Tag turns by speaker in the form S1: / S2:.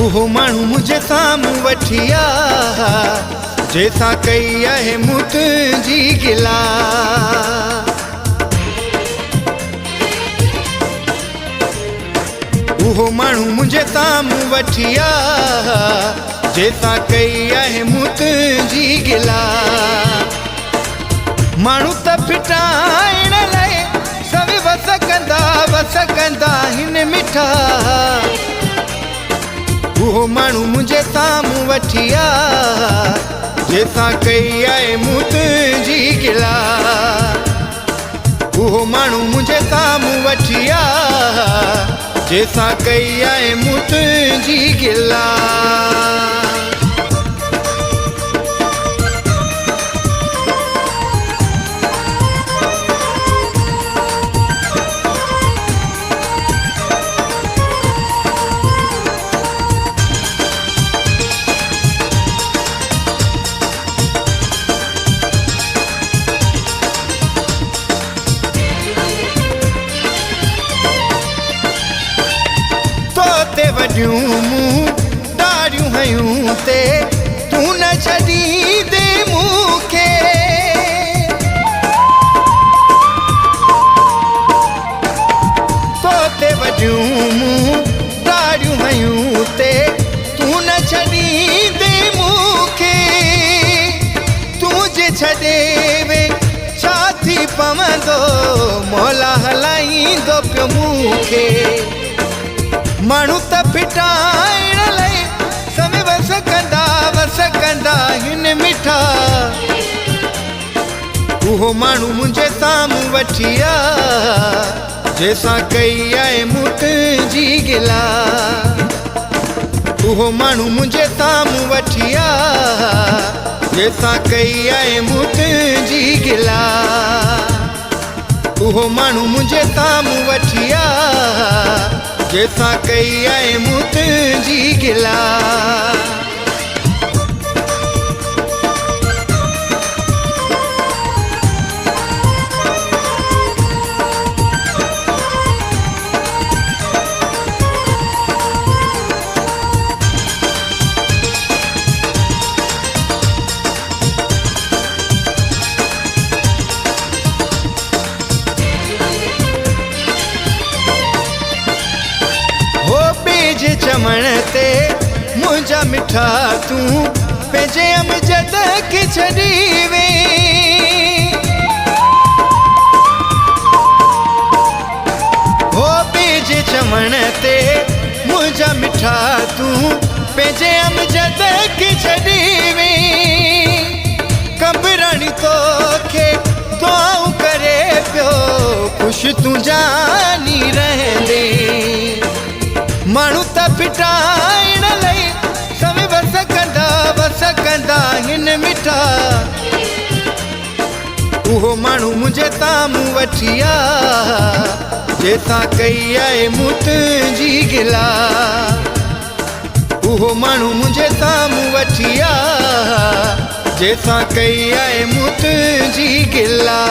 S1: उहो माण्हू मुझे साम्हूं वठी आ जंहिंसां कई आहे मूं तुंहिंजी गिला। उहो माण्हू मुझे साम्हूं वठी आ जंहिंसां कई आहे मूं तुंहिंजी गिला। माण्हू त फिटाइण लाइ सभु वस कंदा हिन मिठा। उहो माण्हू मुझे साम्हूं वठी आ जंहिंसां कई आहे मूं तुंहिंजी गिला। उहो माण्हू मुझे साम्हूं वठी आ जंहिंसां कई आहे मूं तुंहिंजी गिला। वॾियूं मूं ॾाढ़ियूं हयूं ते तूं न छॾींदे मूंखे। तोते वॾियूं मूं ॾाढ़ियूं हयूं ते तूं न छॾींदे मूंखे। तूं जे छॾे वे छा थी पवंदो मौला हलाईंदो पियो मूंखे। माण्हू त फिटाइण लाइ सभु वस कंदा हिन मिठा। उहो माण्हू मुंहिंजे साम्हूं वठी आ जंहिंसां कई आहे मूं तुंहिंजी गिला। उहो माण्हू मुंहिंजे साम्हूं वठी आ जंहिंसां कई आहे मूं तुंहिंजी गिला। उहो माण्हू मुंहिंजे साम्हूं वठी आ जंहिंसां कई आहे मूं तुंहिंजी गिला। जे चमण ते मुंहिंजा मिठा तूं पंहिंजे अमजद खे छॾी वे। हो ॿिए चमण ते मुंहिंजा मिठा तूं पंहिंजे अमजद खे छॾी वे। कंबराणी तोखे दुआऊं करे पियो ख़ुशि तूं जानी रहंदे। माण्हू त फिटाइण लाइ सभु वस कंदा हिन मिठा। उहो माण्हू मुंहिंजे साम्हूं वठी आ जंहिंसां कई आहे मूं तुंहिंजी गिला। उहो माण्हू मुंहिंजे साम्हूं वठी आ जंहिंसां कई आहे मूं तुंहिंजी गिला।